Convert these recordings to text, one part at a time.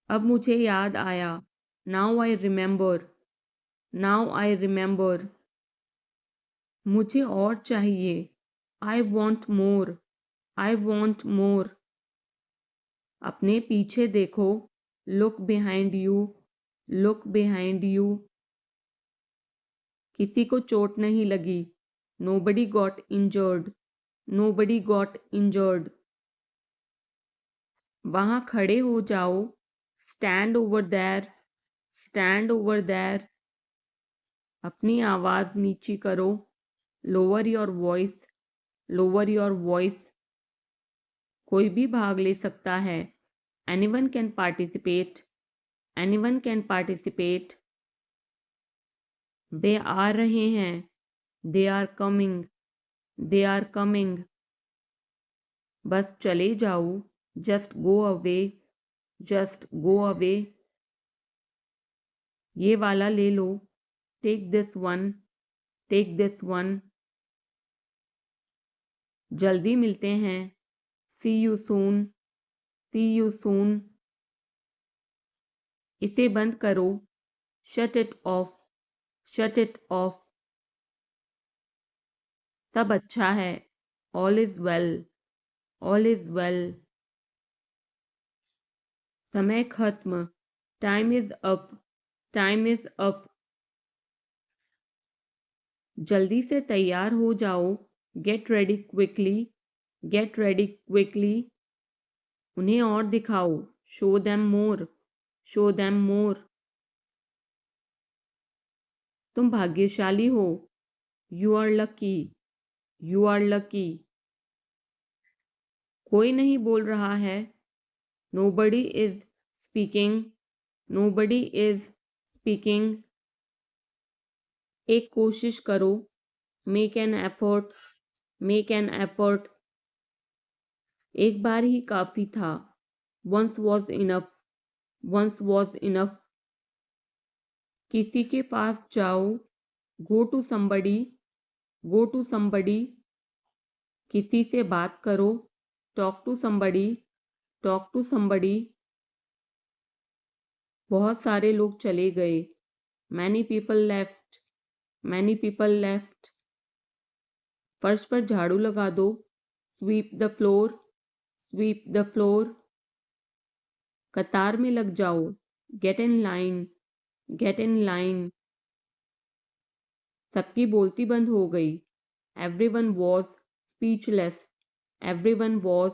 अब मुझे याद आया। Now I remember. Now I remember. मुझे और चाहिए। I want more. I want more. अपने पीछे देखो। Look behind you. Look behind you. किसी को चोट नहीं लगी। Nobody got injured. Nobody got injured. वहां खड़े हो जाओ। Stand over there. Stand over there. अपनी आवाज नीची करो। Lower your voice. Lower your voice. कोई भी भाग ले सकता है। Anyone can participate. Anyone can participate. वे आ रहे हैं। They are coming. They are coming. बस चले जाओ। Just go away. Just go away. ये वाला ले लो। Take this one. Take this one. जल्दी मिलते हैं। See you soon. See you soon. इसे बंद करो। Shut it off. Shut it off. सब अच्छा है। All is well. All is well. समय खत्म। Time is up. Time is up. जल्दी से तैयार हो जाओ। Get ready quickly. Get ready quickly. उन्हें और दिखाओ। Show them more. Show them more. तुम भाग्यशाली हो। You are lucky. You are lucky. कोई नहीं बोल रहा है। Nobody is speaking. Nobody is speaking. एक कोशिश करो। Make an effort. Make an effort. एक बार ही काफी था। Once was enough. Once was enough. किसी के पास जाओ। Go to somebody. Go to somebody. किसी से बात करो। Talk to somebody. Talk to somebody. बहुत सारे लोग चले गए। Many people left. Many people left. फर्श पर झाड़ू लगा दो। Sweep the floor. Sweep the floor. कतार में लग जाओ। Get in line. Get in line. सबकी बोलती बंद हो गई। Everyone was speechless. Everyone was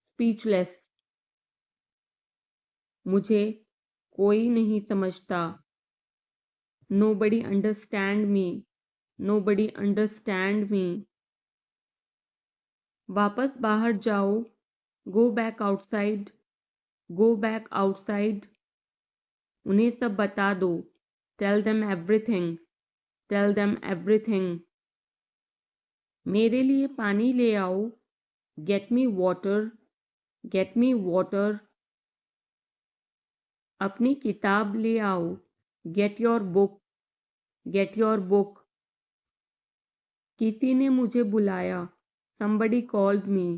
speechless. मुझे कोई नहीं समझता। Nobody understand me. Nobody understand me. वापस बाहर जाओ। Go back outside. Go back outside. उन्हें सब बता दो। Tell them everything. Tell them everything. मेरे लिए पानी ले आओ। Get me water. Get me water. अपनी किताब ले आओ। Get your book. Get your book. किसी ने मुझे बुलाया। somebody called me।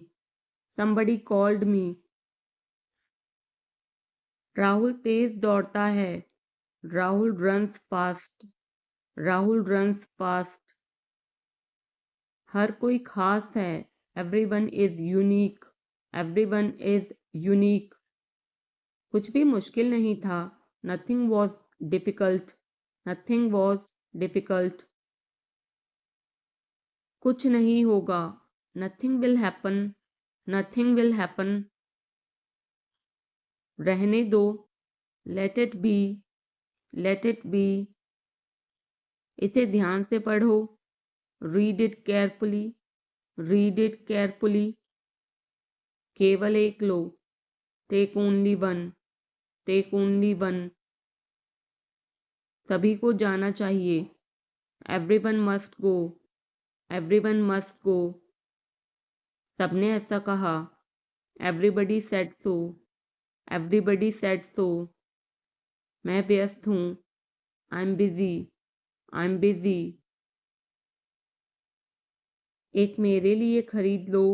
somebody called me। Rahul तेज दौड़ता है। Rahul runs fast. Rahul runs fast. हर कोई खास है। Everyone is unique. Everyone is unique. कुछ भी मुश्किल नहीं था। Nothing was difficult. Nothing was difficult. कुछ नहीं होगा। Nothing will happen. Nothing will happen. रहने दो। Let it be. Let it be. इसे ध्यान से पढ़ो। Read it carefully. Read it carefully. केवल एक लो। Take only one. Take only one. सभी को जाना चाहिए। Everyone must go. Everyone must go. सबने ऐसा कहा। Everybody said so. Everybody said so. मैं व्यस्त हूँ। I am busy. I am busy. एक मेरे लिए खरीद लो।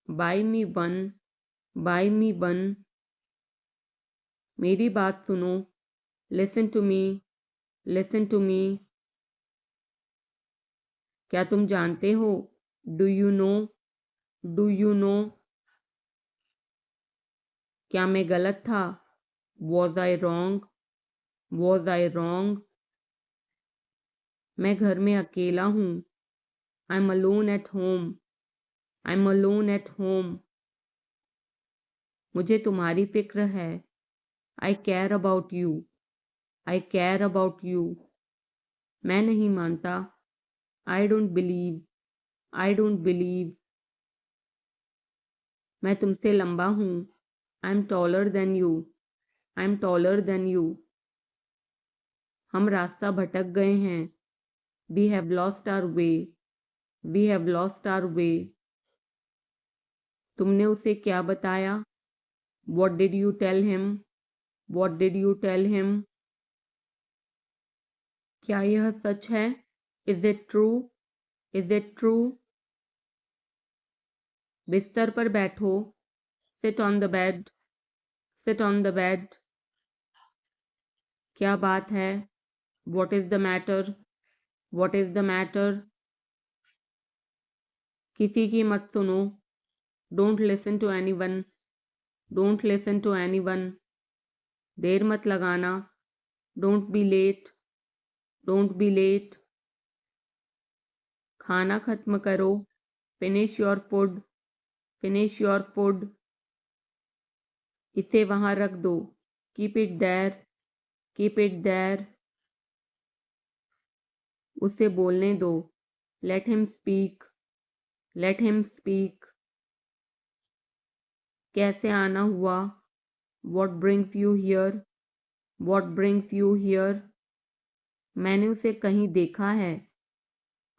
Buy me one. Buy me one. मेरी बात सुनो। Listen to me, listen to me. क्या तुम जानते हो? Do you know, do you know. क्या मैं गलत था? Was I wrong, was I wrong. मैं घर में अकेला हूँ। I am alone at home, I am alone at home. मुझे तुम्हारी फिक्र है। I care about you, I care about you. मैं नहीं मानता। I don't believe, I don't believe. मैं तुमसे लंबा हूँ। I am taller than you, I am taller than you. हम रास्ता भटक गए हैं। We have lost our way, we have lost our way. तुमने उसे क्या बताया? What did you tell him, what did you tell him. क्या यह सच है? Is it true, is it true. बिस्तर पर बैठो। Sit on the bed, sit on the bed. क्या बात है? What is the matter, what is the matter. किसी की मत सुनो। Don't listen to anyone, don't listen to anyone. देर मत लगाना। Don't be late, don't be late. खाना खत्म करो। Finish your food, finish your food. इसे वहां रख दो। Keep it there, keep it there. उसे बोलने दो। Let him speak, let him speak. कैसे आना हुआ? What brings you here, what brings you here. मैंने उसे कहीं देखा है।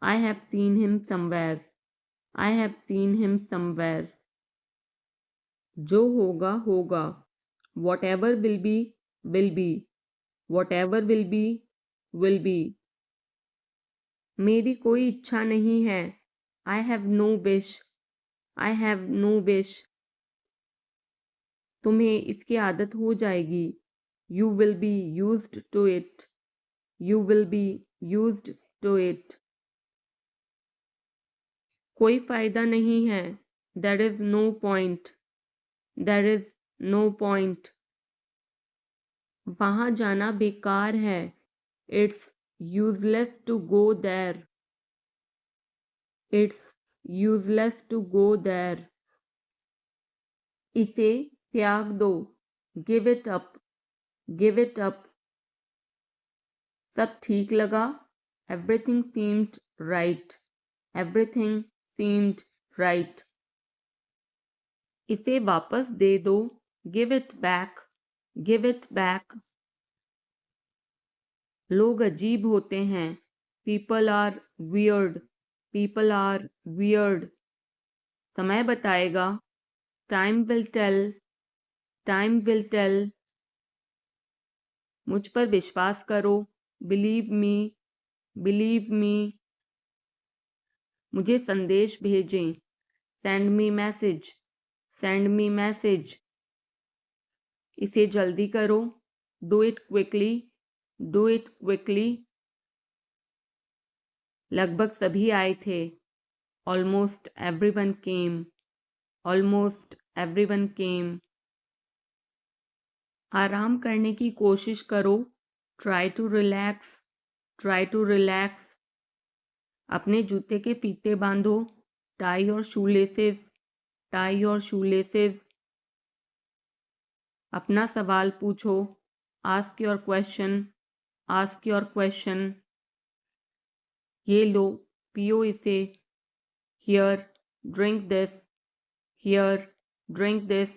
I have seen him somewhere, I have seen him somewhere. जो होगा होगा। Whatever will be, will be, whatever will be, will be. मेरी कोई इच्छा नहीं है। I have no wish, I have no wish. तुम्हें इसकी आदत हो जाएगी। You will be used to it, you will be used to it. कोई फायदा नहीं है। There is no point, there is no point. वहां जाना बेकार है। It's useless to go there, it's useless to go there. इसे त्याग दो। Give it up, give it up. सब ठीक लगा। Everything seemed right, everything seemed right. इसे वापस दे दो। Give it back, give it back. लोग अजीब होते हैं। People are weird, people are weird. समय बताएगा। Time will tell, time will tell. मुझ पर विश्वास करो। Believe me, believe me. मुझे संदेश भेजें। Send me message, send me message. इसे जल्दी करो। Do it quickly, do it quickly. लगभग सभी आए थे। Almost everyone came, almost everyone came. आराम करने की कोशिश करो। Try to relax, try to relax. अपने जूते के फीते बांधो। टाई और शूलेसेस, टाई और शूलेसेस। अपना सवाल पूछो। Ask your question, ask your question. ये लो, पियो इसे। Here, drink this, here, drink this.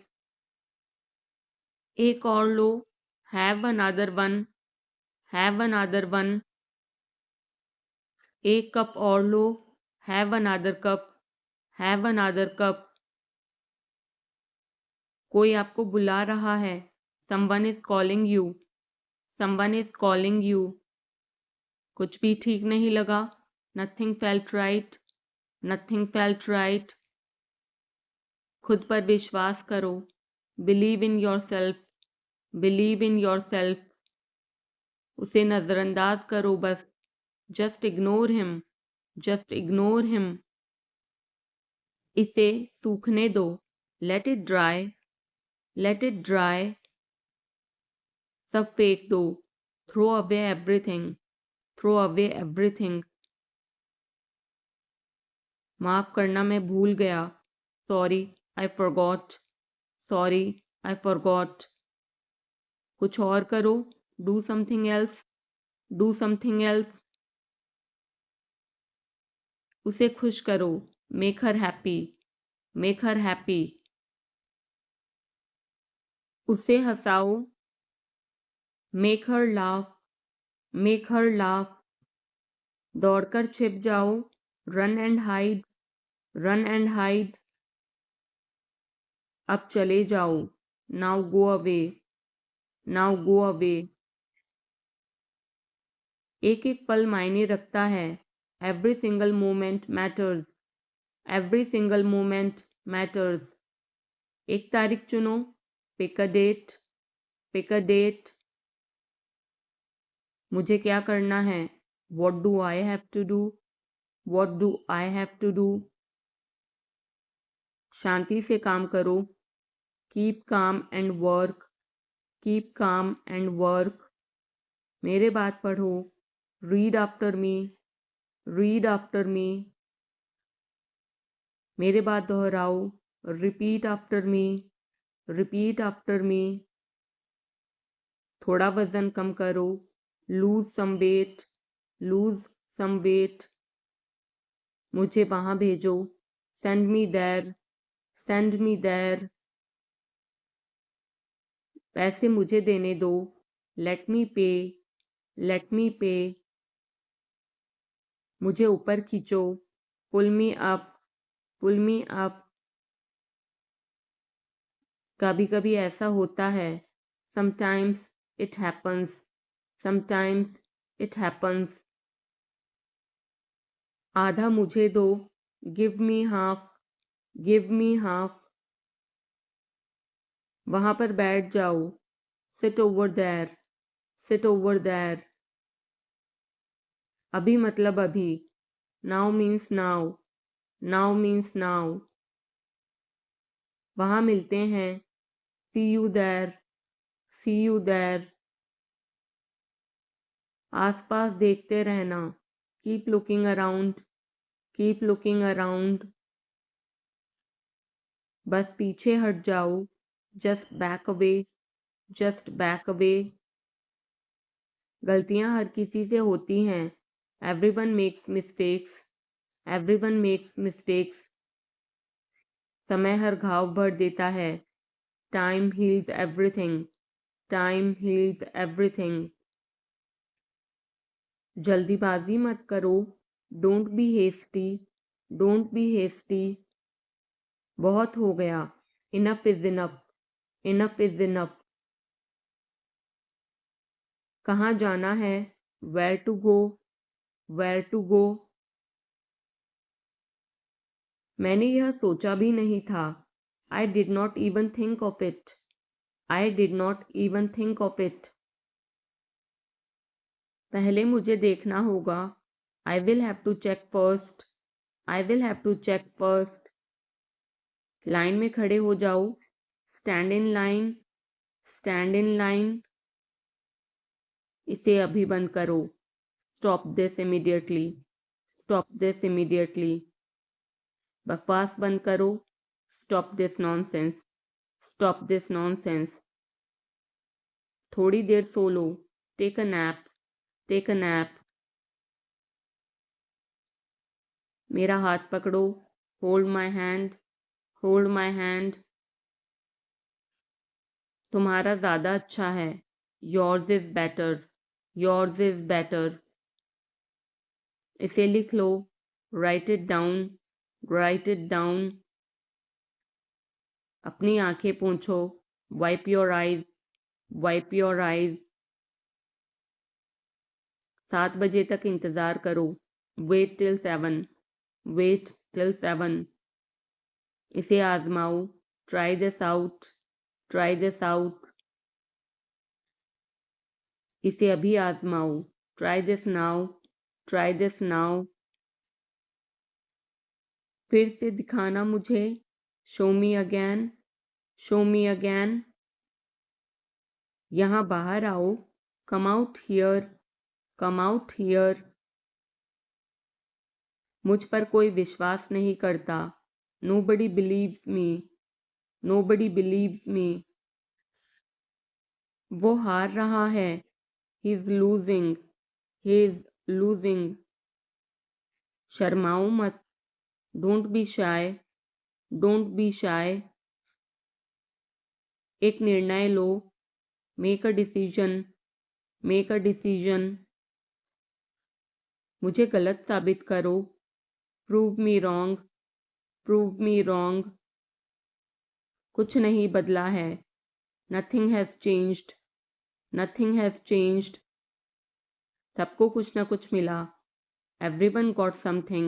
एक और लो। Have another one, have another one. एक कप और लो। Have another cup, have another cup. कोई आपको बुला रहा है। Someone is calling you, someone is calling you. कुछ भी ठीक नहीं लगा। Nothing felt right, nothing felt right. खुद पर विश्वास करो। Believe in your self, believe in yourself, उसे नजरअंदाज करो बस, just ignore him, just ignore him, इसे सूखने दो, let it dry, let it dry, सब फेंक दो, throw away everything, throw away everything, माफ करना मैं भूल गया, sorry I forgot, sorry I forgot, कुछ और करो, do something else, do something else, उसे खुश करो, make her happy, make her happy, उसे हंसाओ, make her laugh, make her laugh, दौड़कर छिप जाओ, run and hide, run and hide, अब चले जाओ, now go away, now go away, एक एक पल मायने रखता है, every single moment matters, every single moment matters, एक तारीख चुनो, pick a date, pick a date, मुझे क्या करना है, what do I have to do, what do I have to do, शांति से काम करो, keep calm and work, keep calm and work, मेरे बात पढ़ो, read after me, read after me, मेरे बात दोहराओ, repeat after me, repeat after me, थोड़ा वजन कम करो, lose some weight, lose some weight, मुझे वहां भेजो, send me there, send me there, पैसे मुझे देने दो, लेट मी पे, लेट मी पे, मुझे ऊपर खींचो, पुल मी अप, पुल मी अप, कभी कभी ऐसा होता है, sometimes it happens, sometimes it happens, आधा मुझे दो, give me half, give me half, वहां पर बैठ जाओ, sit over there, sit over there, अभी मतलब अभी, now means now, now means now, वहां मिलते हैं, see you there, see you there, आसपास देखते रहना, keep looking around, keep looking around, बस पीछे हट जाओ, just back away, just back away, गलतियां हर किसी से होती हैं, everyone makes mistakes, everyone makes mistakes, समय हर घाव भर देता है, time heals everything, time heals everything, जल्दीबाजी मत करो, don't be hasty, don't be hasty, बहुत हो गया, enough is enough, enough is enough, कहाँ जाना है, where to go, where to go, मैंने यह सोचा भी नहीं था, I did not even think of it, I did not even think of it, पहले मुझे देखना होगा, I will have to check first, I will have to check first, line में खड़े हो जाओ, stand in line, stand in line, इसे अभी बंद करो, stop this immediately, stop this immediately, बकवास बंद करो, stop this nonsense, stop this nonsense, थोड़ी देर सो लो, take a nap, take a nap, मेरा हाथ पकड़ो, hold my hand, hold my hand, तुम्हारा ज़्यादा अच्छा है, yours is better, yours is better, इसे लिख लो, write it down, write it down, अपनी आंखें पोंछो, wipe your eyes, wipe your eyes, 7 बजे तक इंतज़ार करो, वेट टिल 7, वेट टिल 7, इसे आजमाओ, try this out, try this out, इसे अभी आजमाओ। Try this now, try this now. फिर से दिखाना मुझे। Show me again, show me again. यहाँ बाहर आओ। Come out here, come out here. मुझ पर कोई विश्वास नहीं करता। Nobody believes me, nobody believes me। वो हार रहा है। He is losing, he is losing। शर्माओ मत। Don't be shy, don't be shy। एक निर्णय लो। Make a decision, make a decision। मुझे गलत साबित करो। Prove me wrong, prove me wrong। कुछ नहीं बदला है। Nothing has changed, nothing has changed। सबको कुछ न कुछ मिला। Everyone got something,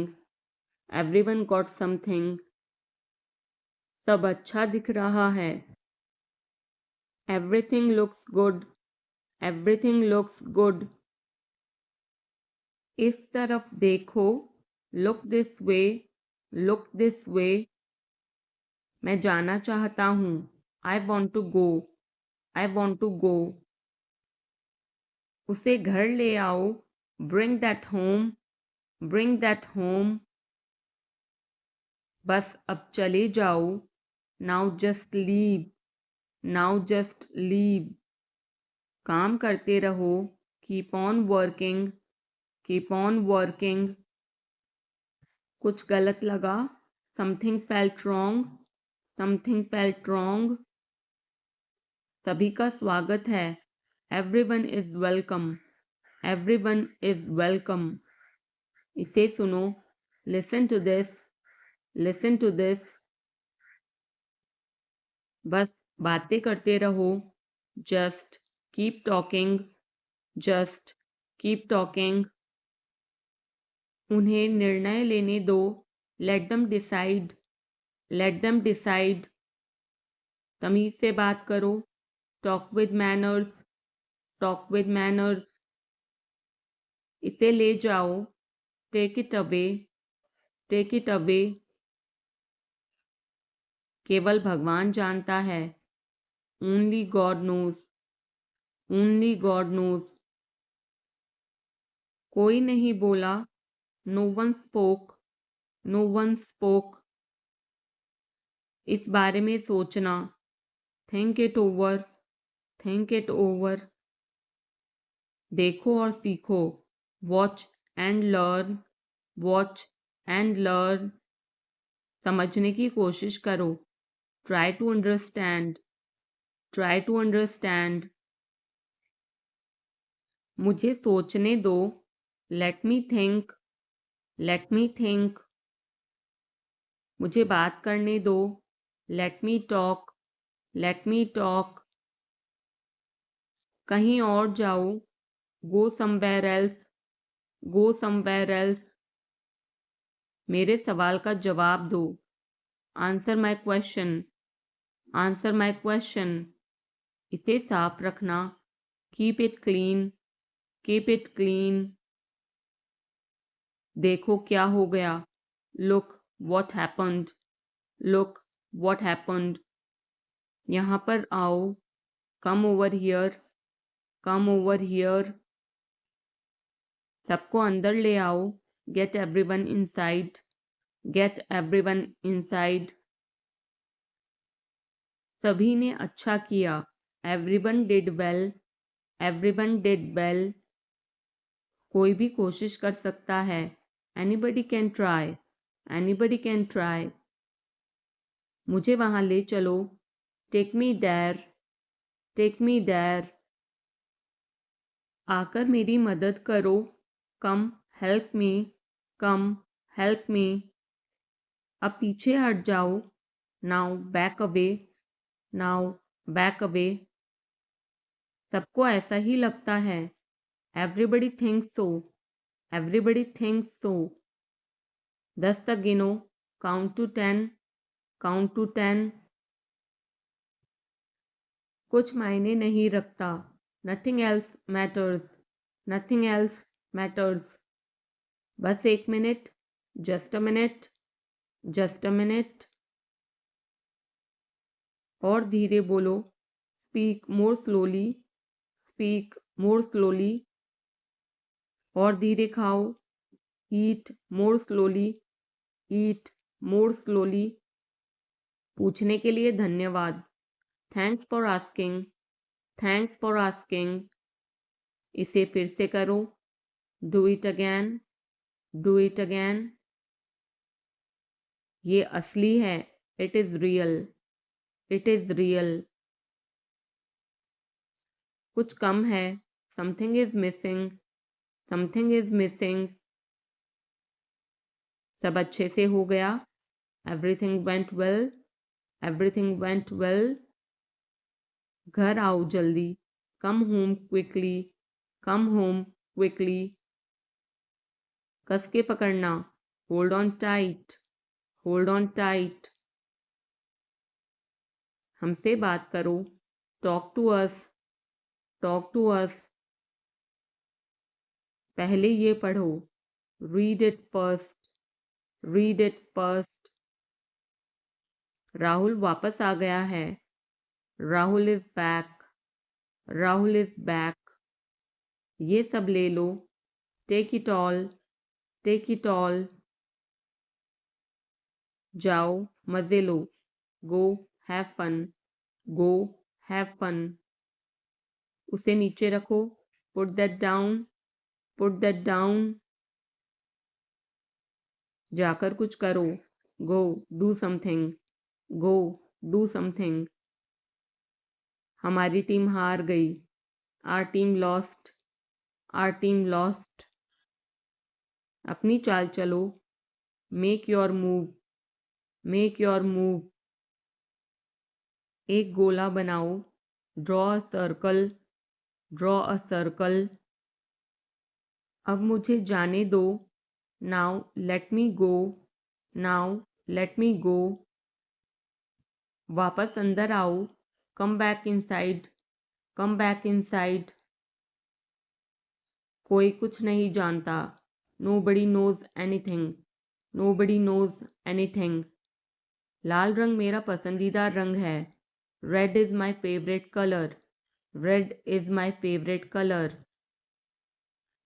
everyone got something। सब अच्छा दिख रहा है। Everything looks good, everything looks good। इस तरफ देखो। Look this way, look this way। मैं जाना चाहता हूँ। I want to go, I want to go। उसे घर ले आओ। Bring that home, bring that home। बस अब चले जाओ। Now just leave, now just leave। काम करते रहो। Keep on working, keep on working। कुछ गलत लगा। Something felt wrong, something felt wrong। सभी का स्वागत है। Everyone is welcome, everyone is welcome। इसे सुनो। Listen to this, listen to this। बस बातें करते रहो। Just keep talking, just keep talking। उन्हें निर्णय लेने दो। Let them decide, let them decide। तमीज से बात करो। Talk with manners, talk with manners। इसे ले जाओ। Take it away, take it away। केवल भगवान जानता है। Only God knows, only God knows। कोई नहीं बोला। No one spoke, no one spoke। इस बारे में सोचना। Think it over, think it over। देखो और सीखो। Watch and learn, watch and learn। समझने की कोशिश करो। Try to understand, try to understand। मुझे सोचने दो। Let me think, let me think। मुझे बात करने दो। Let me talk, let me talk। कहीं और जाओ। Go somewhere else, go somewhere else। मेरे सवाल का जवाब दो। Answer my question, answer my question। इसे साफ रखना। Keep it clean, keep it clean। देखो क्या हो गया। Look what happened, look what happened। यहाँ पर आओ। Come over here, come over here। सबको अंदर ले आओ। Get everyone inside, get everyone inside। सभी ने अच्छा किया। Everyone did well, everyone did well। कोई भी कोशिश कर सकता है। Anybody can try, anybody can try। मुझे वहां ले चलो। Take me there, take me there। आकर मेरी मदद करो। Come help me, come help me। अब पीछे हट जाओ। Now back away, now back away। सबको ऐसा ही लगता है। Everybody thinks so, everybody thinks so। 10 तक गिनो। Count to 10, count to 10। कुछ मायने नहीं रखता। Nothing else matters. Nothing else matters. बस एक minute. Just a minute. Just a minute. और धीरे बोलो. Speak more slowly. Speak more slowly. और धीरे खाओ. Eat more slowly. Eat more slowly. पूछने के लिए धन्यवाद. Thanks for asking. Thanks for asking. इसे फिर से करो. Do it again. Do it again. ये असली है. It is real. It is real. कुछ कम है. Something is missing. Something is missing. सब अच्छे से हो गया. Everything went well. Everything went well. घर आओ जल्दी. Come home quickly. Come home quickly. कस के पकड़ना. Hold on tight. Hold on tight. हमसे बात करो. Talk to us. Talk to us. पहले ये पढ़ो. Read it first. Read it first. Rahul वापस आ गया है. Rahul is back. Rahul is back. ये सब ले लो. Take it all. Take it all. जाओ मजे लो. Go have fun. Go have fun. उसे नीचे रखो. Put that down. Put that down. जाकर कुछ करो. Go do something. Go do something. हमारी टीम हार गई. Our team lost. Our team lost. अपनी चाल चलो. Make your move. Make your move. एक गोला बनाओ. Draw a circle. Draw a circle. अब मुझे जाने दो. Now let me go. Now let me go. वापस अंदर आओ. Come back inside. Come back inside. कोई कुछ नहीं जानता. Nobody knows anything. Nobody knows anything. लाल रंग मेरा पसंदीदा रंग है. Red is my favorite color. Red is my favorite color.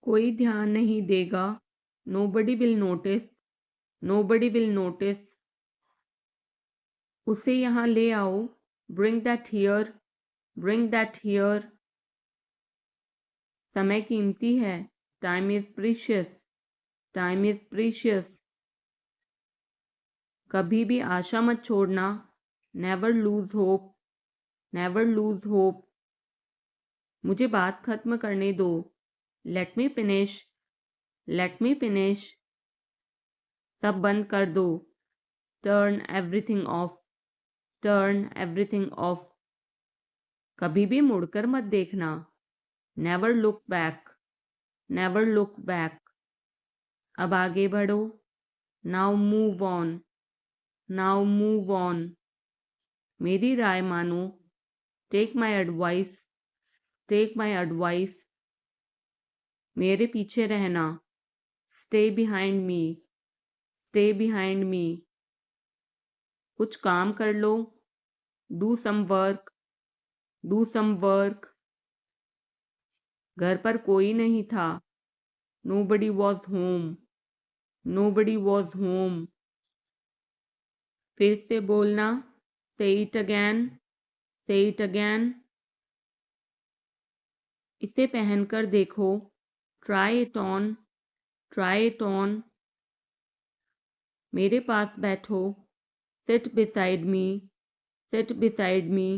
कोई ध्यान नहीं देगा. Nobody will notice. Nobody will notice. उसे यहाँ ले आओ. Bring that here. Bring that here. समय कीमती है. Time is precious. Time is precious. कभी भी आशा मत छोड़ना. Never lose hope. Never lose hope. मुझे बात खत्म करने दो. Let me finish. Let me finish. सब बंद कर दो. Turn everything off. Turn everything off. कभी भी मुड़कर मत देखना. Never look back. Never look back. अब आगे बढ़ो. Now move on. Now move on. मेरी राय मानो. Take my advice. Take my advice. मेरे पीछे रहना. Stay behind me. Stay behind me. कुछ काम कर लो. Do some work. Do some work. घर पर कोई नहीं था. Nobody was home. Nobody was home. फिर से बोलना. Say it again. Say it again. इसे पहनकर देखो. Try it on. Try it on. मेरे पास बैठो. Sit beside me. Sit beside me.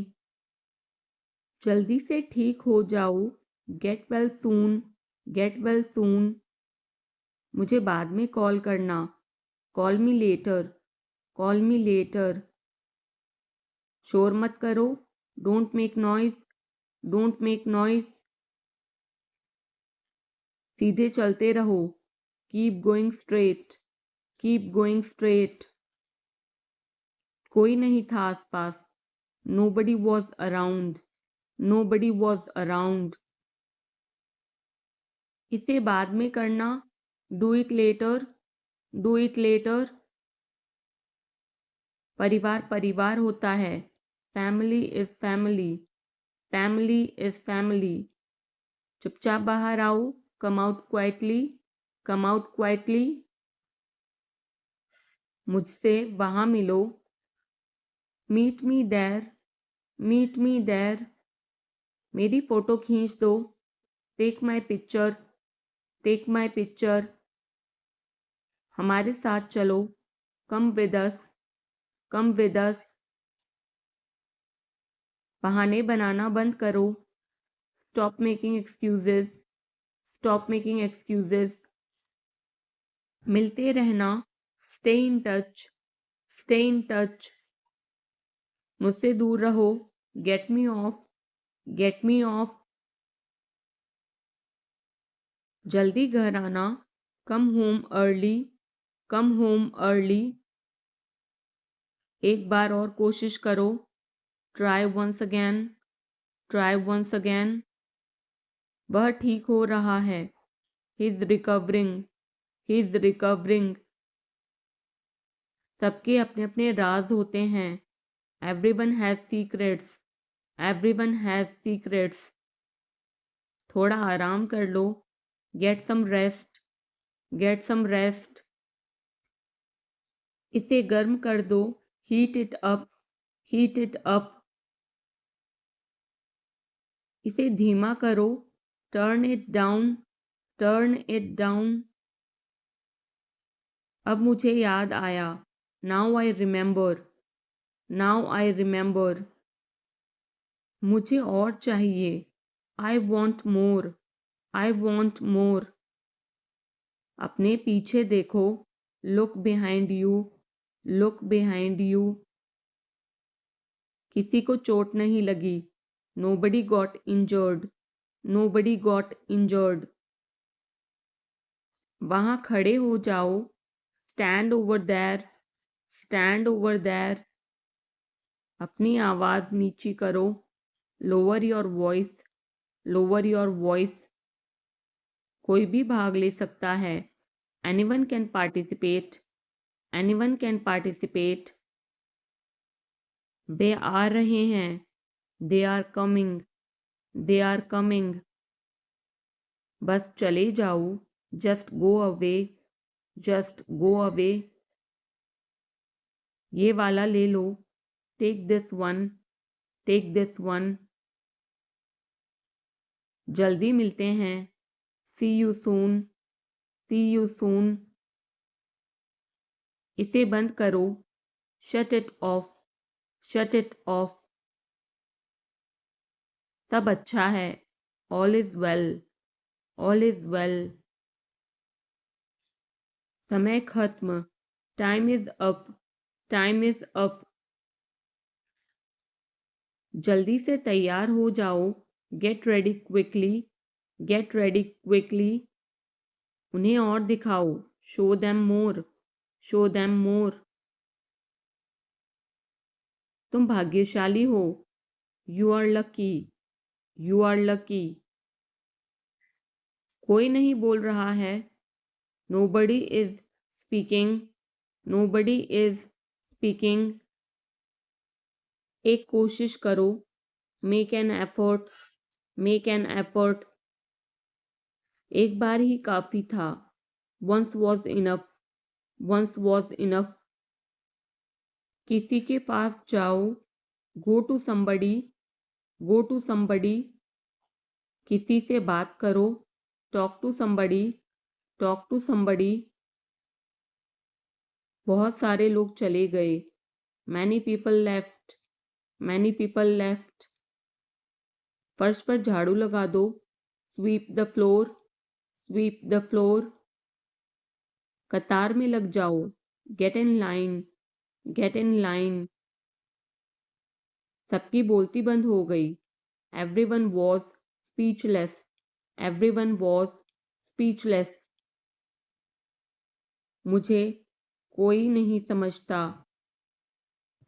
जल्दी से ठीक हो जाओ. Get well soon. Get well soon. मुझे बाद में कॉल करना. Call me later. Call me later. शोर मत करो. Don't make noise. Don't make noise. सीधे चलते रहो. Keep going straight. Keep going straight. कोई नहीं था आसपास. Nobody was around. Nobody was around. इसे बाद में करना, do it later, do it later. परिवार परिवार होता है, family is family, family is family. चुपचाप बाहर आओ, come out quietly, come out quietly. मुझसे वहां मिलो, meet me there, meet me there. मेरी फोटो खींच दो, take my picture, take my picture. हमारे साथ चलो, come with us, come with us. बहाने बनाना बंद करो, stop making excuses, stop making excuses. मिलते रहना, stay in touch, stay in touch. मुझसे दूर रहो, get me off, get me off. जल्दी घर आना, come home early, come home early. एक बार और कोशिश करो, try once again, try once again. वह ठीक हो रहा है, he is recovering, he is recovering. सबके अपने अपने राज होते हैं, everyone has secrets, everyone has secrets. थोड़ा आराम कर लो, get some rest, get some rest. इसे गर्म कर दो, heat it up, heat it up. इसे धीमा करो, turn it down, turn it down. अब मुझे याद आया, now I remember, now I remember. मुझे और चाहिए, I want more, I want more. अपने पीछे देखो, look behind you, look behind you. किसी को चोट नहीं लगी, nobody got injured, nobody got injured. वहां खड़े हो जाओ, stand over there, stand over there. अपनी आवाज नीची करो, lower your voice, lower your voice. कोई भी भाग ले सकता है, anyone can participate, anyone can participate. वे आ रहे हैं, they are coming, they are coming. बस चले जाओ, just go away, just go away. ये वाला ले लो, take this one, take this one. जल्दी मिलते हैं, see you soon, see you soon. इसे बंद करो, shut it off, shut it off. सब अच्छा है, all is well, all is well. समय खत्म, time is up, time is up. जल्दी से तैयार हो जाओ, get ready quickly, get ready quickly. उन्हें और दिखाओ, show them more, show them more. तुम भाग्यशाली हो, you are lucky, you are lucky. कोई नहीं बोल रहा है, nobody is speaking, nobody is speaking. एक कोशिश करो, make an effort, make an effort. एक बार ही काफी था, once was enough, once was enough. किसी के पास जाओ, go to somebody, go to somebody. किसी से बात करो, talk to somebody, talk to somebody. बहुत सारे लोग चले गए, many people left, many people left. फर्श पर झाड़ू लगा दो, sweep the floor, sweep the floor. कतार में लग जाओ, get in line, get in line. सबकी बोलती बंद हो गई, everyone was speechless, everyone was speechless. मुझे कोई नहीं समझता,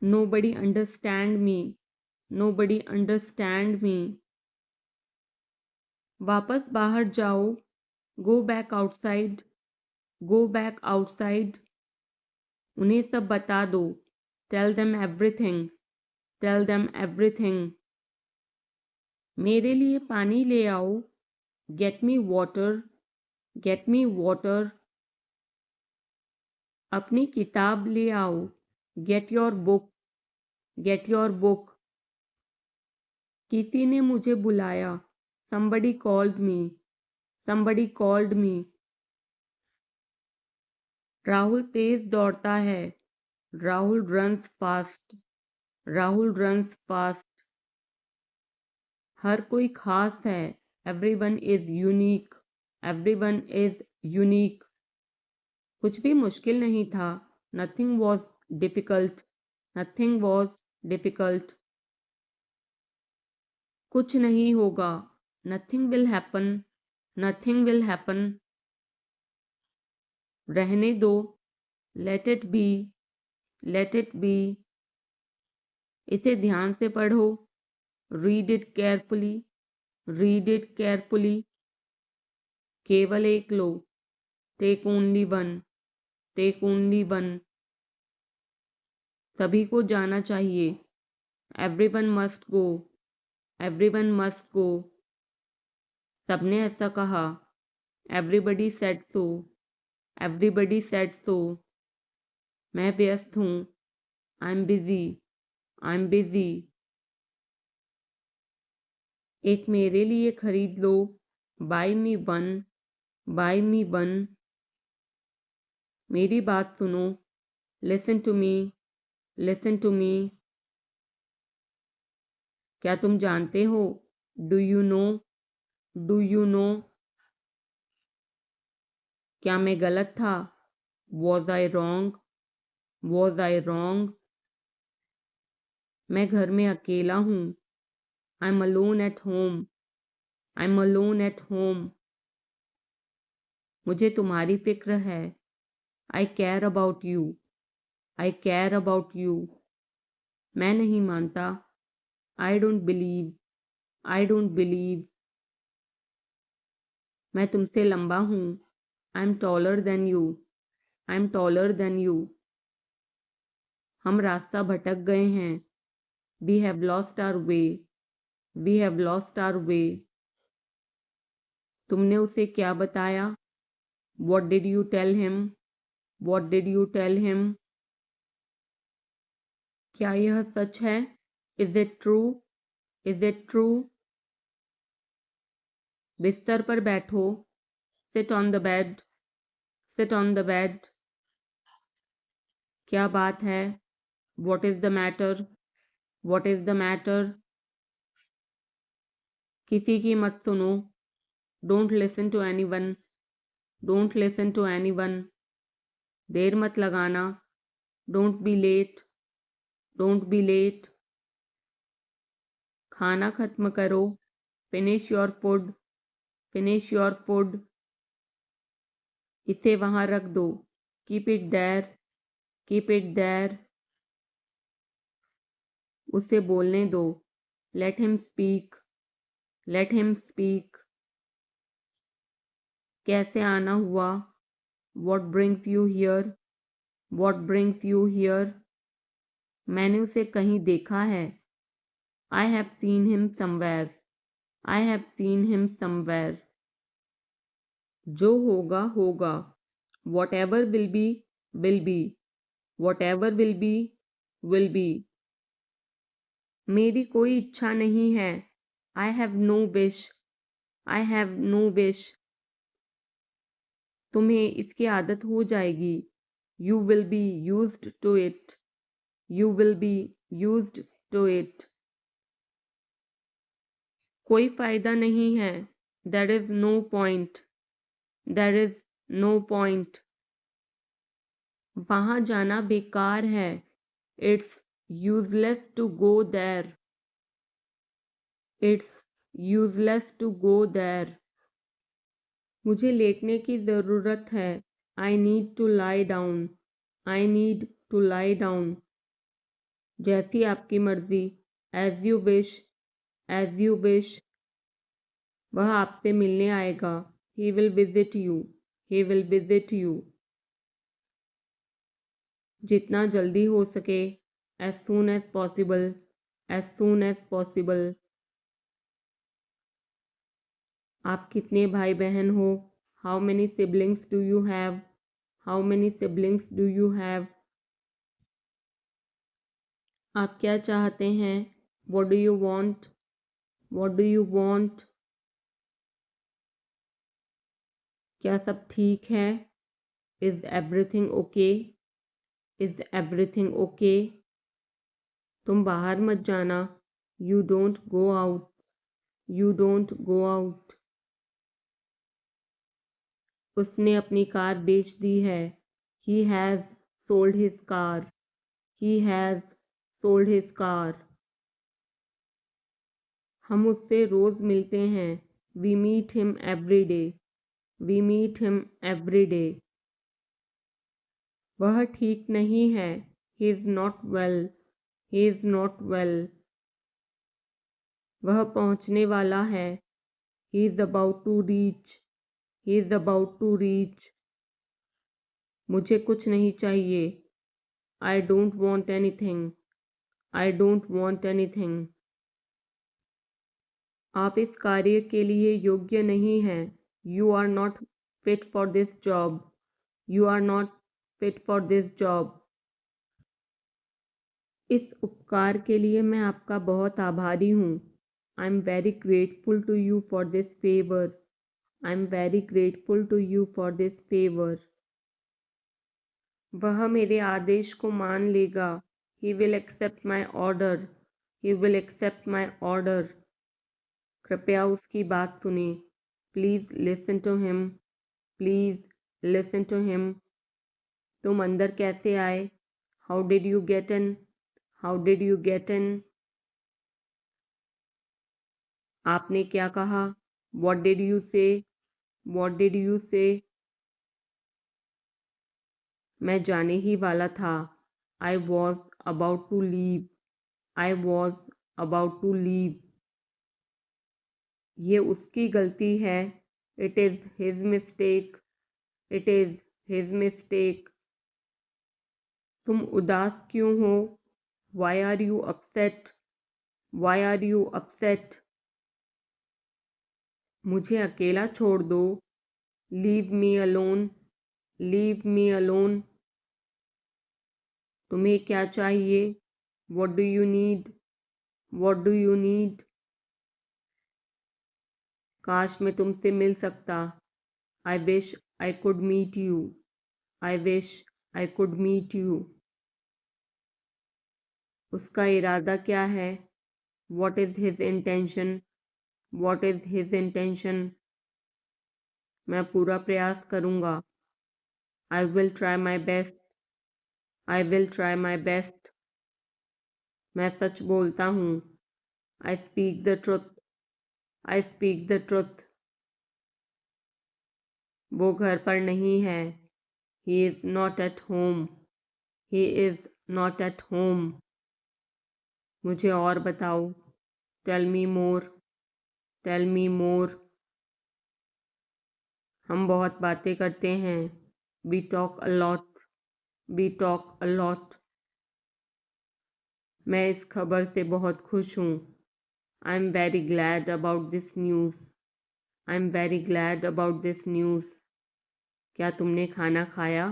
nobody understand me, nobody understand me. वापस बाहर जाओ, go back outside, go back outside. उन्हें सब बता दो, tell them everything, tell them everything. मेरे लिए पानी ले आओ, get me water, get me water. अपनी किताब ले आओ, get your book, get your book. किसी ने मुझे बुलाया, somebody called me, somebody called me। Rahul तेज दौड़ता है, Rahul runs fast, Rahul runs fast. हर कोई खास है, everyone is unique, everyone is unique. कुछ भी मुश्किल नहीं था, nothing was difficult, nothing was difficult. कुछ नहीं होगा, nothing will happen, nothing will happen. रहने दो, let it be, let it be. इसे ध्यान से पढ़ो, read it carefully, read it carefully. केवल एक लो, take only one, take only one. सभी को जाना चाहिए, everyone must go, everyone must go. सबने ऐसा कहा, everybody said so, everybody said so. मैं व्यस्त हूँ, I am busy, I am busy. एक मेरे लिए खरीद लो, buy me one, buy me one. मेरी बात सुनो, listen to me, listen to me. क्या तुम जानते हो, do you know, do you know. क्या मैं गलत था, was I wrong, was I wrong. मैं घर में अकेला हूँ, I am alone at home, I am alone at home. मुझे तुम्हारी फिक्र है, I care about you, I care about you. मैं नहीं मानता, I don't believe, I don't believe. मैं तुमसे लंबा हूँ, I am taller than you, I am taller than you. हम रास्ता भटक गए हैं, we have lost our way, we have lost our way. तुमने उसे क्या बताया, what did you tell him, what did you tell him. क्या यह सच है, is it true, is it true. बिस्तर पर बैठो, sit on the bed, sit on the bed. क्या बात है, what is the matter, what is the matter. किसी की मत सुनो, don't listen to anyone, don't listen to anyone. देर मत लगाना, don't be late, don't be late. खाना खत्म करो, finish your food, finish your food. इसे वहां रख दो, keep it there, keep it there. उसे बोलने दो, let him speak, let him speak. कैसे आना हुआ, what brings you here, what brings you here. मैंने उसे कहीं देखा है, I have seen him somewhere, I have seen him somewhere. जो होगा होगा, whatever will be, will be, whatever will be, will be. मेरी कोई इच्छा नहीं है, I have no wish, I have no wish. तुम्हें इसकी आदत हो जाएगी, you will be used to it, you will be used to it. कोई फायदा नहीं है, there is no point, there is no point. वहां जाना बेकार है, it's useless to go there, it's useless to go there. मुझे लेटने की ज़रूरत है, I need to lie down, I need to lie down. जैसी आपकी मर्जी, as you wish, as you wish. वह आपसे मिलने आएगा, He will visit you. He will visit you. जितना जल्दी हो सके. As soon as possible. As soon as possible. आप कितने भाई बहन हो? How many siblings do you have? How many siblings do you have? आप क्या चाहते हैं? What do you want? What do you want? क्या सब ठीक है? Is everything okay? Is everything okay? तुम बाहर मत जाना. You don't go out. You don't go out. उसने अपनी कार बेच दी है. He has sold his car. He has sold his car. हम उससे रोज मिलते हैं. We meet him every day. We meet him every day. वह ठीक नहीं है. He is not well. He is not well. वह पहुंचने वाला है. He is about to reach. He is about to reach. मुझे कुछ नहीं चाहिए. I don't want anything. I don't want anything. आप इस कार्य के लिए योग्य नहीं हैं. You are not fit for this job. You are not fit for this job. इस उपकार के लिए मैं आपका बहुत आभारी हूँ. I'm very grateful to you for this favor. I'm very grateful to you for this favor. वह मेरे आदेश को मान लेगा. He will accept my order. He will accept my order. कृपया उसकी बात सुने. Please listen to him. Please listen to him. तुम अंदर कैसे आए? How did you get in? How did you get in? आपने क्या कहा? What did you say? What did you say? मैं जाने ही वाला था. I was about to leave. I was about to leave. ये उसकी गलती है. It is his mistake. It is his mistake. तुम उदास क्यों हो? Why are you upset? Why are you upset? मुझे अकेला छोड़ दो. Leave me alone. Leave me alone. तुम्हें क्या चाहिए? What do you need? What do you need? काश मैं तुमसे मिल सकता. I wish I could meet you. I wish I could meet you. उसका इरादा क्या है? What is his intention? What is his intention? मैं पूरा प्रयास करूँगा. I will try my best. I will try my best. मैं सच बोलता हूँ. I speak the truth. I speak the truth. वो घर पर नहीं है. He is not at home. He is not at home. मुझे और बताओ. Tell me more. Tell me more. हम बहुत बातें करते हैं. We talk a lot. We talk a lot. मैं इस खबर से बहुत खुश हूँ. I'm very glad about this news. I'm very glad about this news. क्या तुमने खाना खाया?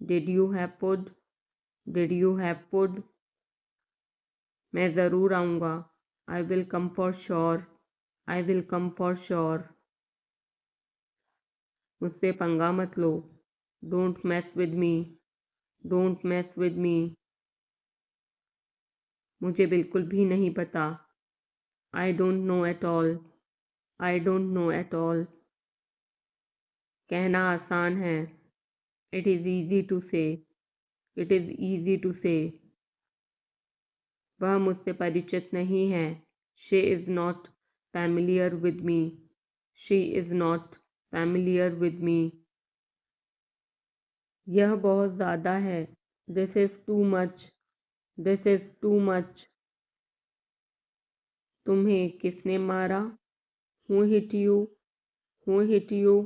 Did you have food? Did you have food? मैं ज़रूर आऊँगा. I will come for sure. I will come for sure. मुझसे पंगा मत लो. Don't mess with me. Don't mess with me. मुझे बिल्कुल भी नहीं पता. I don't know at all. I don't know at all. कहना आसान है. It is easy to say. It is easy to say. वह मुझसे परिचित नहीं है. She is not familiar with me. She is not familiar with me. यह बहुत ज़्यादा है. This is too much. This is too much. तुम्हें किसने मारा? Who hit you? Who hit you?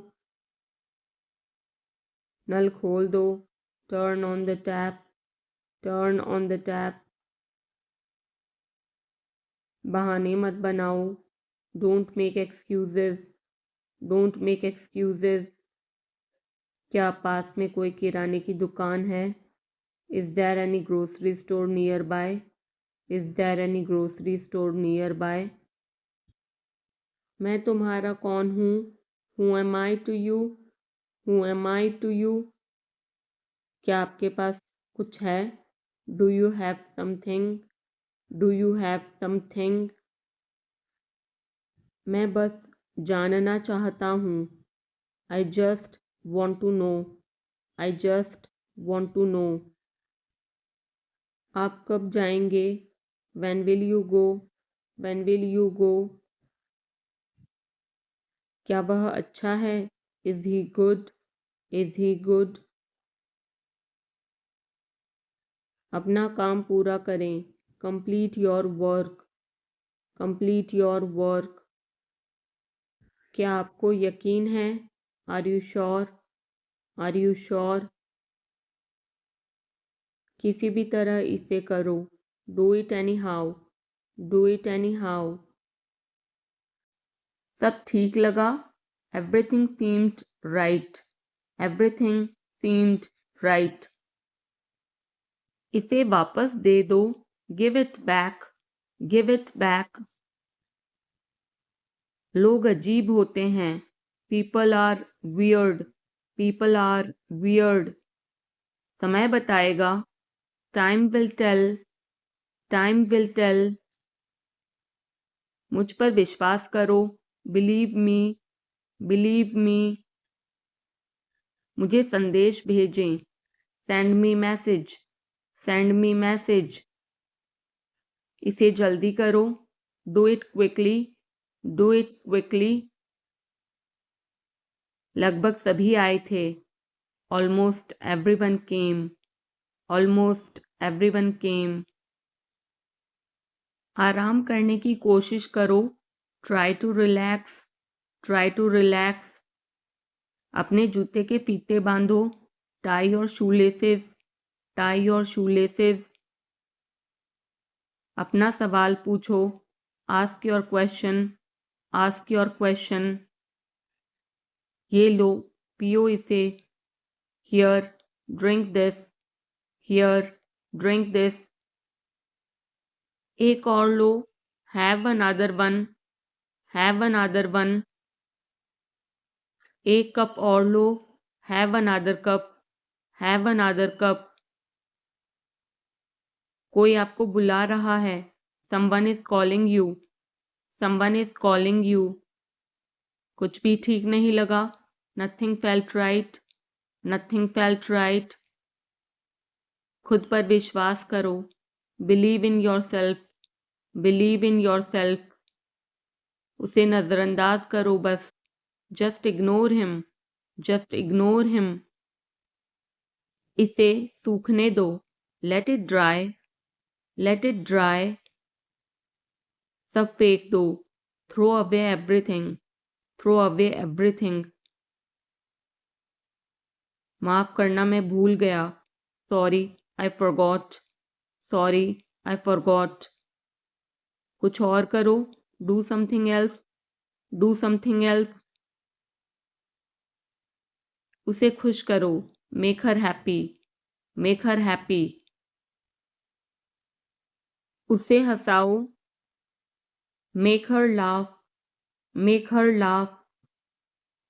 नल खोल दो। Turn on the tap. Turn on the tap. बहाने मत बनाओ। Don't make excuses. Don't make excuses. क्या पास में कोई किराने की दुकान है? Is there any grocery store nearby? Is there any grocery store nearby? मैं तुम्हारा कौन हूँ? Who am I to you? Who am I to you? क्या आपके पास कुछ है? Do you have something? Do you have something? मैं बस जानना चाहता हूँ। I just want to know. I just want to know. आप कब जाएंगे? When will you go? When will you go? क्या वह अच्छा है? Is he good? Is he good? अपना काम पूरा करें। Complete your work. Complete your work. क्या आपको यकीन है? Are you sure? Are you sure? किसी भी तरह इसे करो। Do it anyhow. Do it anyhow. सब ठीक लगा? Everything seemed right. Everything seemed right. इसे वापस दे दो। Give it back. Give it back. लोग अजीब होते हैं। People are weird. People are weird. समय बताएगा। Time will tell. Time will tell. मुझ पर विश्वास करो। Believe me. Believe me. मुझे संदेश भेजें। Send me message. Send me message. इसे जल्दी करो। Do it quickly. Do it quickly. लगभग सभी आए थे। Almost everyone came. Almost everyone came. आराम करने की कोशिश करो। Try to relax. Try to relax. अपने जूते के फीते बांधो। Tie your shoelaces. Tie your shoelaces. अपना सवाल पूछो। Ask your question. Ask your question. ये लो, पियो इसे। Here, drink this. Here, drink this. एक और लो। Have another one. Have another one. एक कप और लो। Have another cup. Have another cup. कोई आपको बुला रहा है। Someone is calling you. Someone is calling you. कुछ भी ठीक नहीं लगा। Nothing felt right. Nothing felt right. खुद पर विश्वास करो। Believe in yourself. Believe in yourself. उसे नज़रअंदाज करो बस। Just ignore him. Just ignore him. इसे सूखने दो। Let it dry. Let it dry. सब फेंक दो। Throw away everything. Throw away everything. माफ़ करना मैं भूल गया। Sorry, I forgot. Sorry, I forgot. कुछ और करो। Do something else. Do something else. उसे खुश करो। Make her happy. Make her happy. उसे हंसाओ। Make her laugh. Make her laugh.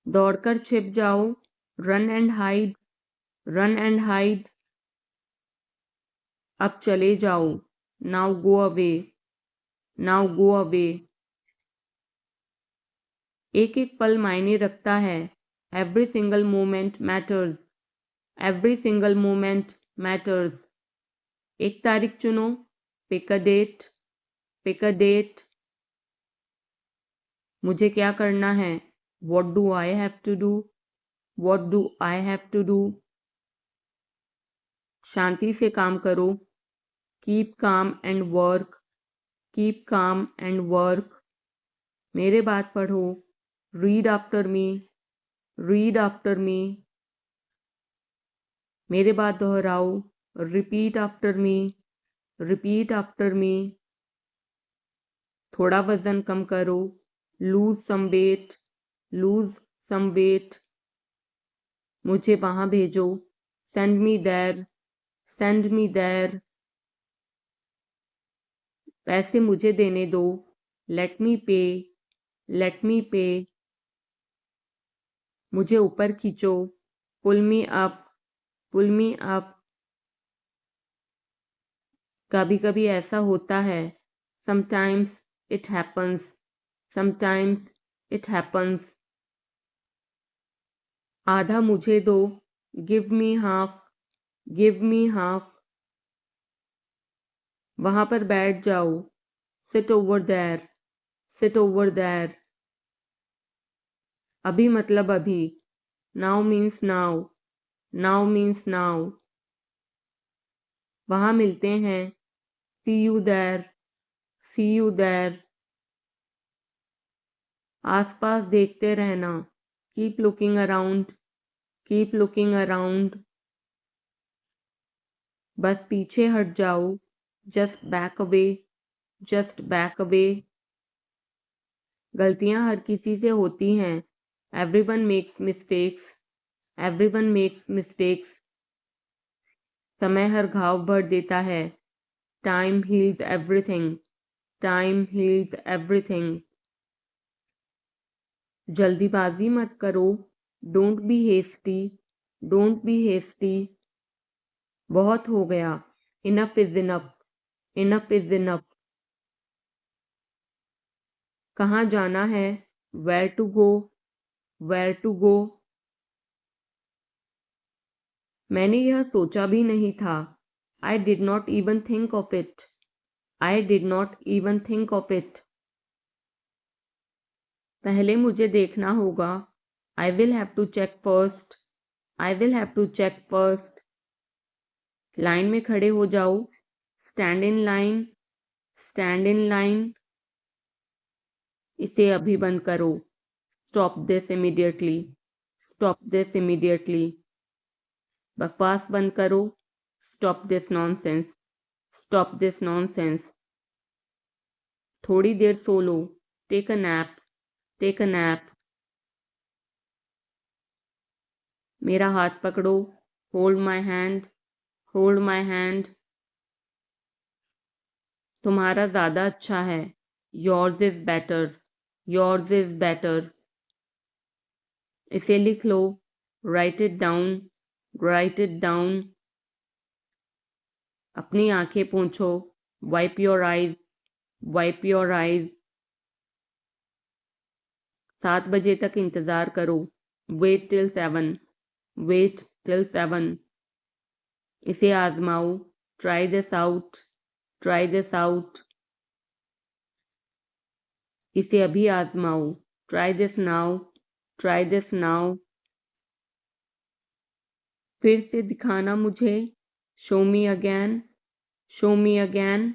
दौड़कर छिप जाओ। Run and hide. Run and hide. अब चले जाओ। Now go away. Now go away. एक एक पल मायने रखता है। Every single moment matters. Every single moment matters. एक तारीख चुनो। Pick a date. Pick a date. मुझे क्या करना है? What do I have to do? What do I have to do? शांति से काम करो। Keep calm and work. Keep calm and work. मेरे बात पढ़ो। Read after me, read after me. मेरे बाद दोहराओ, repeat after me, repeat after me. थोड़ा वजन कम करो, lose some weight, lose some weight. मुझे वहां भेजो, send me there, send me there. पैसे मुझे देने दो, लेट मी पे, लेट मी पे। मुझे ऊपर खींचो, पुल मी अप, पुल मी अप। कभी कभी ऐसा होता है, sometimes it happens, sometimes it happens. आधा मुझे दो, give me half, give me half. वहां पर बैठ जाओ, sit over there, sit over there. अभी मतलब अभी, now means now, now means now. वहां मिलते हैं, see you there, see you there. आसपास देखते रहना, keep looking around, keep looking around. बस पीछे हट जाओ, just back away, just back away. गलतियां हर किसी से होती हैं, everyone makes mistakes, everyone makes mistakes. समय हर घाव भर देता है, time heals everything, time heals everything. जल्दीबाजी मत करो, don't be hasty, don't be hasty. बहुत हो गया, enough is enough, enough is enough. कहाँ जाना है, where to go, where to go. मैंने यह सोचा भी नहीं था, I did not even think of it, I did not even think of it. पहले मुझे देखना होगा, I will have to check first, I will have to check first. Line में खड़े हो जाओ, stand in line, stand in line. इसे अभी बंद करो, stop this immediately, stop this immediately. बकवास बंद करो, stop this nonsense, stop this nonsense. थोड़ी देर सो लो, take a nap, take a nap. मेरा हाथ पकड़ो, hold my hand, hold my hand. तुम्हारा ज़्यादा अच्छा है, yours is better, yours is better. इसे लिख लो, write it down, write it down. अपनी आंखें पोंछो, wipe your eyes, wipe your eyes. 7 बजे तक इंतज़ार करो, वेट टिल 7, वेट टिल 7। इसे आजमाओ, try this out, try this out. इसे अभी आजमाओ, try this now, try this now. फिर से दिखाना मुझे, show me again, show me again.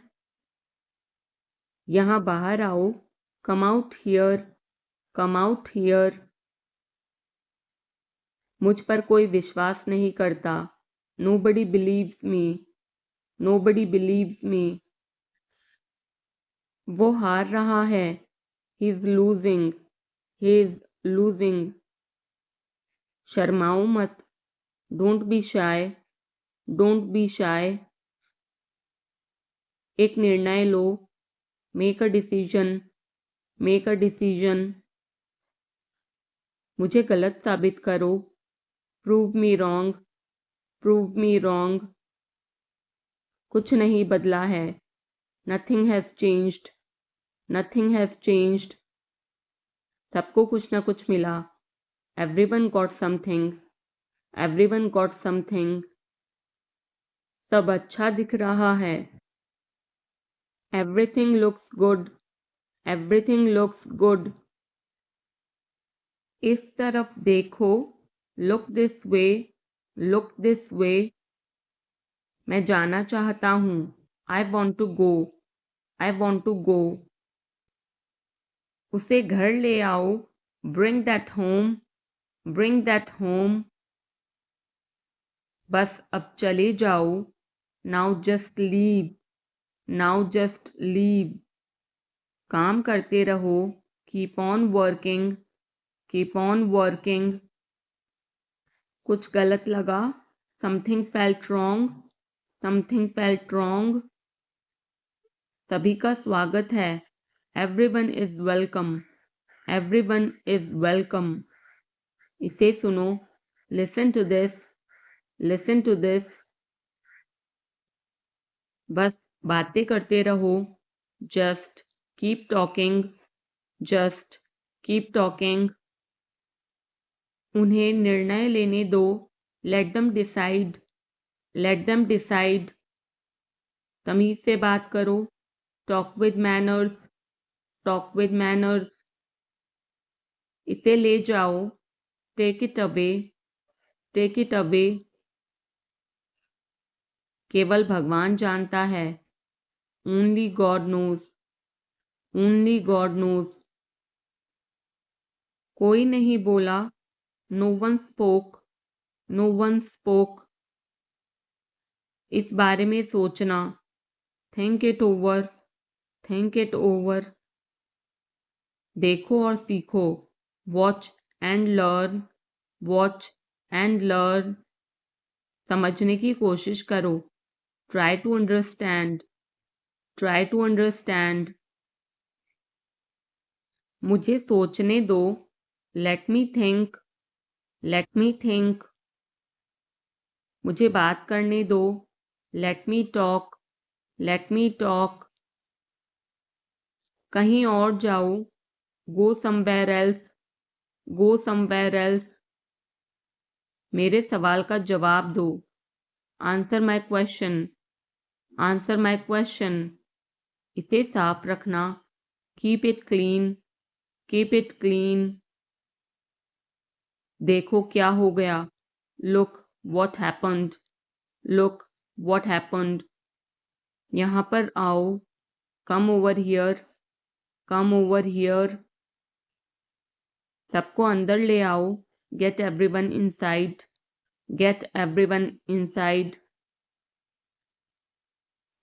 यहाँ बाहर आओ, come out here, come out here. मुझ पर कोई विश्वास नहीं करता, nobody believes me, nobody believes me. वो हार रहा है, he is losing, he is losing. शर्माओ मत, don't be shy, don't be shy. एक निर्णय लो, make a decision, make a decision. मुझे गलत साबित करो, prove me wrong, prove me wrong. कुछ नहीं बदला है, nothing has changed, nothing has changed. सबको कुछ न कुछ मिला, everyone got something, everyone got something. सब अच्छा दिख रहा है, everything looks good, everything looks good. इस तरफ देखो, look this way, look this way. मैं जाना चाहता हूँ, I want to go, I want to गो। उसे घर ले आओ, Bring that home. Bring that home. बस अब चले जाओ. Now just leave. Now just leave. काम करते रहो. Keep on working. Keep on working. कुछ गलत लगा. Something felt wrong. Something felt wrong. सभी का स्वागत है. Everyone is welcome. Everyone is welcome. इसे सुनो. Listen to this. Listen to this. बस बातें करते रहो. Just keep talking. Just keep talking. उन्हें निर्णय लेने दो. Let them decide. Let them decide. तमीज से बात करो. Talk with manners. Talk with manners. इसे ले जाओ. Take it away. Take it away. केवल भगवान जानता है. Only God knows. Only God knows. कोई नहीं बोला. No one spoke. No one spoke. इस बारे में सोचना. Think it over. Think it over. देखो और सीखो. Watch and learn. Watch and learn. समझने की कोशिश करो. Try to understand. Try to understand. मुझे सोचने दो. Let me think. Let me think. मुझे बात करने दो. Let me talk. Let me talk. कहीं और जाओ. Go somewhere else. Go somewhere else. मेरे सवाल का जवाब दो. Answer my question. Answer my question. इसे साफ रखना. Keep it clean. Keep it clean. देखो क्या हो गया. Look what happened. Look what happened. यहाँ पर आओ. Come over here. Come over here. सबको अंदर ले आओ. Get everyone inside. Get everyone inside.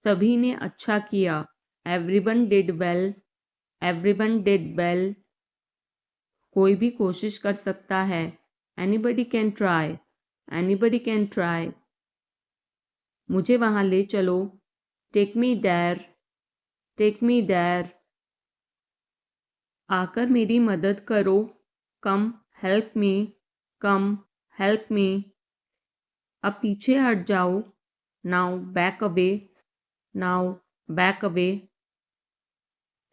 सभी ने अच्छा किया. Everyone did well. Everyone did well. कोई भी कोशिश कर सकता है. Anybody can try. Anybody can try. मुझे वहां ले चलो. Take me there. Take me there. आकर मेरी मदद करो. Come help me. Come help me. अब पीछे हट जाओ. Now back away. Now back away.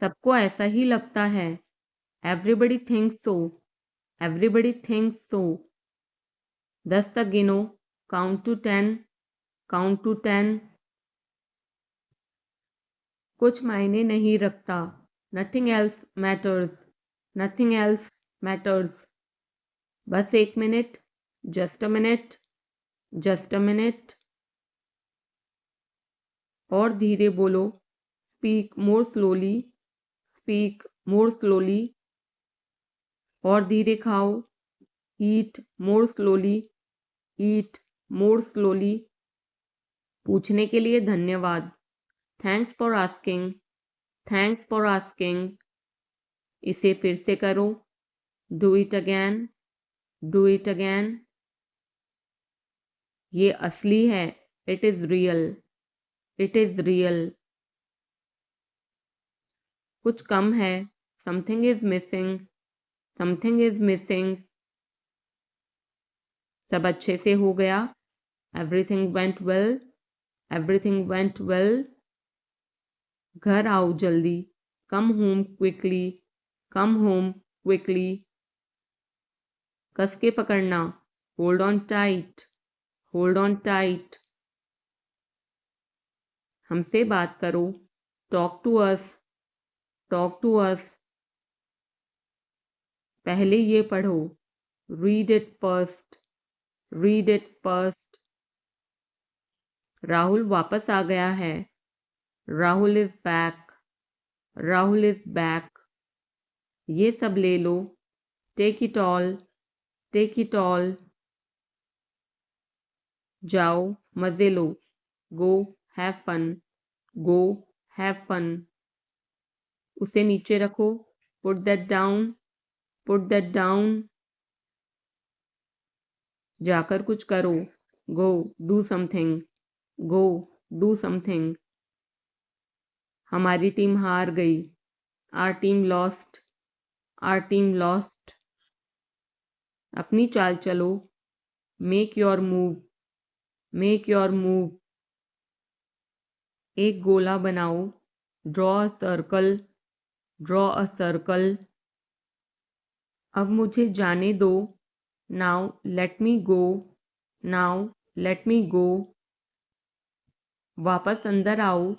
सबको ऐसा ही लगता है. Everybody thinks so. Everybody thinks so. 10 तक गिनो. Count to 10. Count to 10. कुछ मायने नहीं रखता. Nothing else matters. Nothing else matters. बस 1 minute. Just a minute. Just a minute. और धीरे बोलो. Speak more slowly. Speak more slowly. और धीरे खाओ. Eat more slowly. Eat more slowly. पूछने के लिए धन्यवाद. Thanks for asking. Thanks for asking. इसे फिर से करो. Do it again. Do it again. ये असली है. It is real. It is real. कुछ कम है. Something is missing. Something is missing. सब अच्छे से हो गया. Everything went well. Everything went well. घर आओ जल्दी. Come home quickly. Come home quickly. कस के पकड़ना. Hold on tight. Hold on tight. हमसे बात करो. Talk to us. Talk to us. पहले ये पढ़ो. Read it first. Read it first. Rahul वापस आ गया है. Rahul is back. Rahul is back. ये सब ले लो. Take it all, take it all. जाओ, मजे लो, go, have fun, go, have fun. उसे नीचे रखो, put that down, put that down. जाकर कुछ करो, go, do something, go, do something. हमारी टीम हार गई, our team lost, our team lost. अपनी चाल चलो, make your move, make your move. एक गोला बनाओ, draw a circle, draw a circle. अब मुझे जाने दो, now let me go, now let me go. वापस अंदर आओ,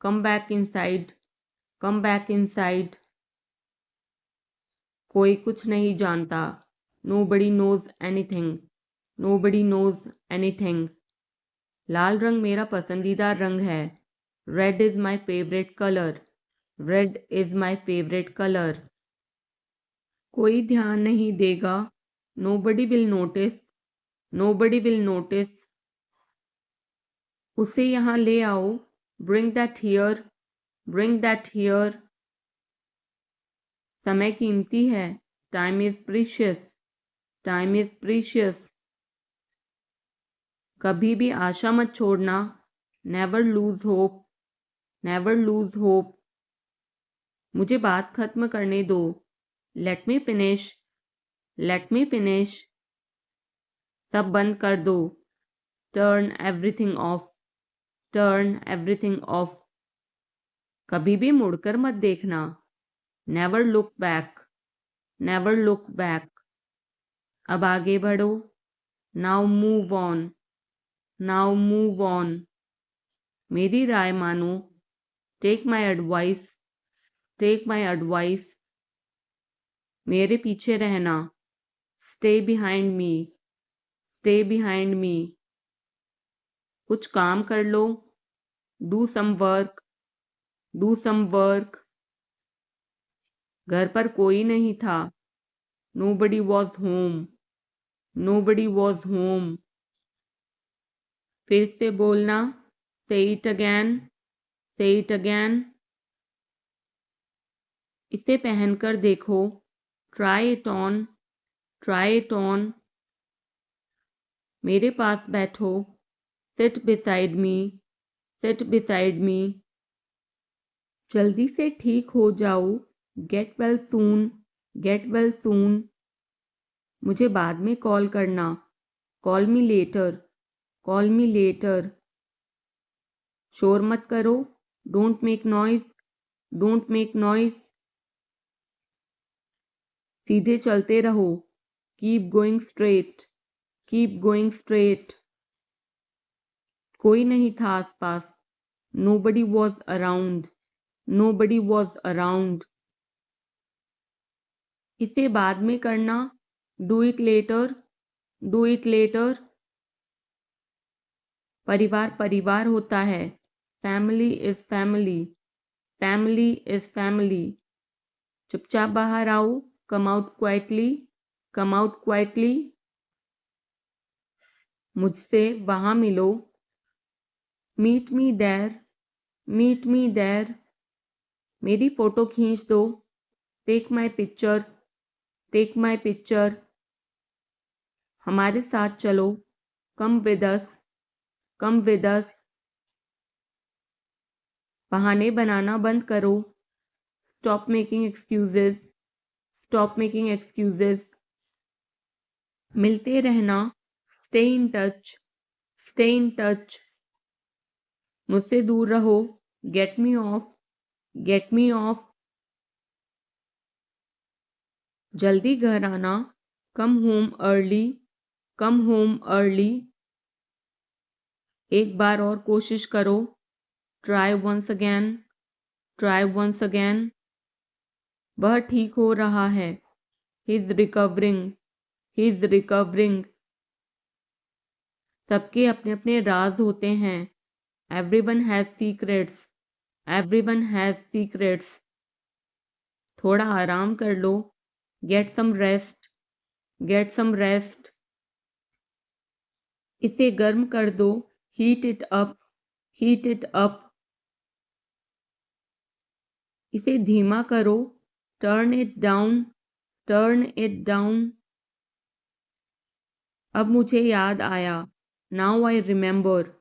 come back inside, come back inside. कोई कुछ नहीं जानता, nobody knows anything, nobody knows anything. लाल रंग मेरा पसंदीदा रंग है, red is my favourite colour, red is my favourite colour. कोई ध्यान नहीं देगा, nobody will notice, nobody will notice. उसे यहाँ ले आओ, bring that here, bring that here. समय कीमती है, time is precious, time is precious. कभी भी आशा मत छोड़ना, never lose hope, never lose hope. मुझे बात खत्म करने दो, let me finish, let me finish. सब बंद कर दो, turn everything off, turn everything off. कभी भी मुड़कर मत देखना, never look back, never look back. अब आगे बढ़ो, now move on, now move on. मेरी राय मानो, take my advice, take my advice. मेरे पीछे रहना, stay behind me, stay behind me. कुछ काम कर लो, do some work, do some work. घर पर कोई नहीं था, nobody was home, nobody was home. फिर से बोलना, say it again, say it again. इसे पहनकर देखो, try it on, try it on. मेरे पास बैठो, sit beside me, sit beside me. जल्दी से ठीक हो जाओ, get well soon, get well soon. मुझे बाद में कॉल करना, call me later, call me later. शोर मत करो, don't make noise, don't make noise. सीधे चलते रहो, keep going straight, keep going straight. कोई नहीं था आसपास, nobody was around, nobody was around. इसे बाद में करना, do it later, do it later. परिवार परिवार होता है, family is family, family is family. चुपचाप बाहर आओ, come out quietly, come out quietly. मुझसे वहां मिलो, meet me there, meet me there. मेरी फोटो खींच दो, take my picture, take my picture. हमारे साथ चलो, come with us, come with us. बहाने बनाना बंद करो, stop making excuses, stop making excuses. मिलते रहना, stay in touch, stay in touch. मुझसे दूर रहो, get me off, get me off. जल्दी घर आना, come home early, come home early. एक बार और कोशिश करो, try once again, try once again. वह ठीक हो रहा है, he is recovering, he is recovering. सबके अपने अपने राज होते हैं, everyone has secrets, everyone has secrets. थोड़ा आराम कर लो, get some rest, get some rest. इसे गर्म कर दो, heat it up, heat it up. इसे धीमा करो, turn it down, turn it down. अब मुझे याद आया, now I remember,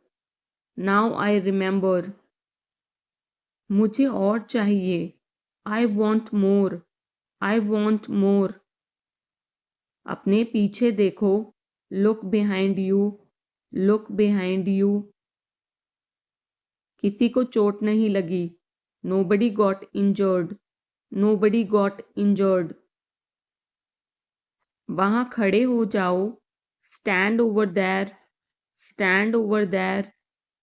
now I remember. मुझे और चाहिए, I want more, I want more. अपने पीछे देखो, look behind you, look behind you. किसी को चोट नहीं लगी, nobody got injured, nobody got injured. वहां खड़े हो जाओ, stand over there, stand over there.